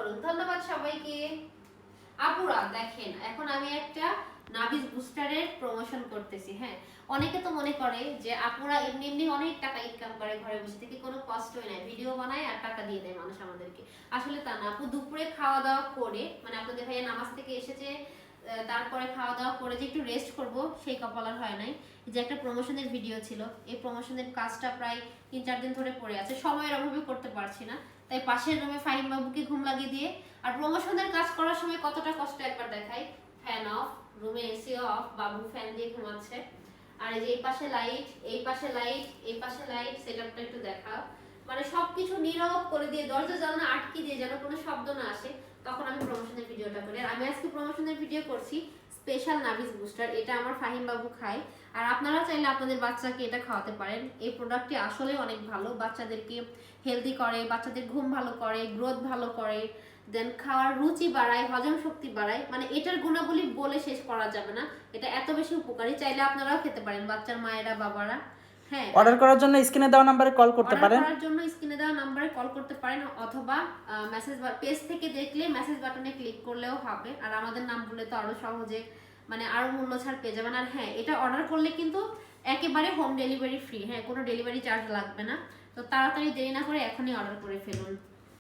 করুন। ধন্যবাদ সবাইকে। আপুরা দেখেন, এখন আমি একটা নাভিজ বুস্টারের প্রমোশন করতেছি। হ্যাঁ, অনেকে তো মনে করে যে আপুরা এমনি এমনি অনেক টাকা ইনকাম করে ঘরে বসে থেকে, কোনো কষ্টই নাই, ভিডিও বানায় আর টাকা দিয়ে দেয় মানুষ আমাদেরকে। আসলে তা না আপু, দুপুরে খাওয়া দাওয়া করে, মানে আপনাদের ভাইয়া নামাজ থেকে এসেছে, তারপরে খাওয়া দাওয়া করে যে একটু রেস্ট করব সেই কপাল আর হয় নাই। যে একটা প্রমোশনের ভিডিও ছিল, এই প্রমোশনের কাজটা প্রায় 3-4 দিন ধরে পড়ে আছে, সময়ের অভাবে করতে পারছি না। তাই পাশের রুমে ফাহিম বাবুকে ঘুম লাগিয়ে দিয়ে, আর প্রমোশনের কাজ করার সময় কতটা কষ্ট একবার দেখাই। ফ্যান অফ, রুমে এসি অফ, বাবু ফ্যান দিয়ে ঘুমাচ্ছে, আর এই যে এই পাশে লাইট, এই পাশে লাইট, এই পাশে লাইট, সেটআপটা একটু দেখাও। মানে সবকিছু নীরব করে দিয়ে, দরজা জানলা আটকে দিয়ে, যেন কোনো শব্দ না আসে, তখন আমি প্রমোশনের ভিডিওটা করি। আর আমি আজকে প্রমোশনের ভিডিও করছি স্পেশাল নাভিজ বুস্টার। এটা আমার ফাহিম বাবু খায়, আর আপনারা চাইলে আপনাদের বাচ্চাকে এটা খাওয়াতে পারেন। এই প্রোডাক্টটি আসলে অনেক ভালো, বাচ্চাদেরকে হেলদি করে, বাচ্চাদের ঘুম ভালো করে, গ্রোথ ভালো করে, দেন খাওয়ার রুচি বাড়ায়, হজম শক্তি বাড়ায়। মানে এটার গুণাবলী বলে শেষ করা যাবে না, এটা এত বেশি উপকারী। চাইলে আপনারাও খেতে পারেন, বাচ্চার মায়েরা, বাবারা। হ্যাঁ, অর্ডার করার জন্য স্ক্রিনে দেওয়া নম্বরে কল করতে পারেন। অর্ডার করার জন্য স্ক্রিনে দেওয়া নম্বরে কল করতে পারেন, অথবা মেসেজ পেজ থেকে দেখলে মেসেজ বাটনে ক্লিক করলেও হবে। আর আমাদের নাম বলে তো আরো সহজে, মানে আরো মূল্য ছাড় পেয়ে যাবেন। আর হ্যাঁ, এটা অর্ডার করলে কিন্তু একেবারে হোম ডেলিভারি ফ্রি। হ্যাঁ, কোনো ডেলিভারি চার্জ লাগবে না। তো তাড়াতাড়ি দেরি না করে এখনই অর্ডার করে ফেলুন।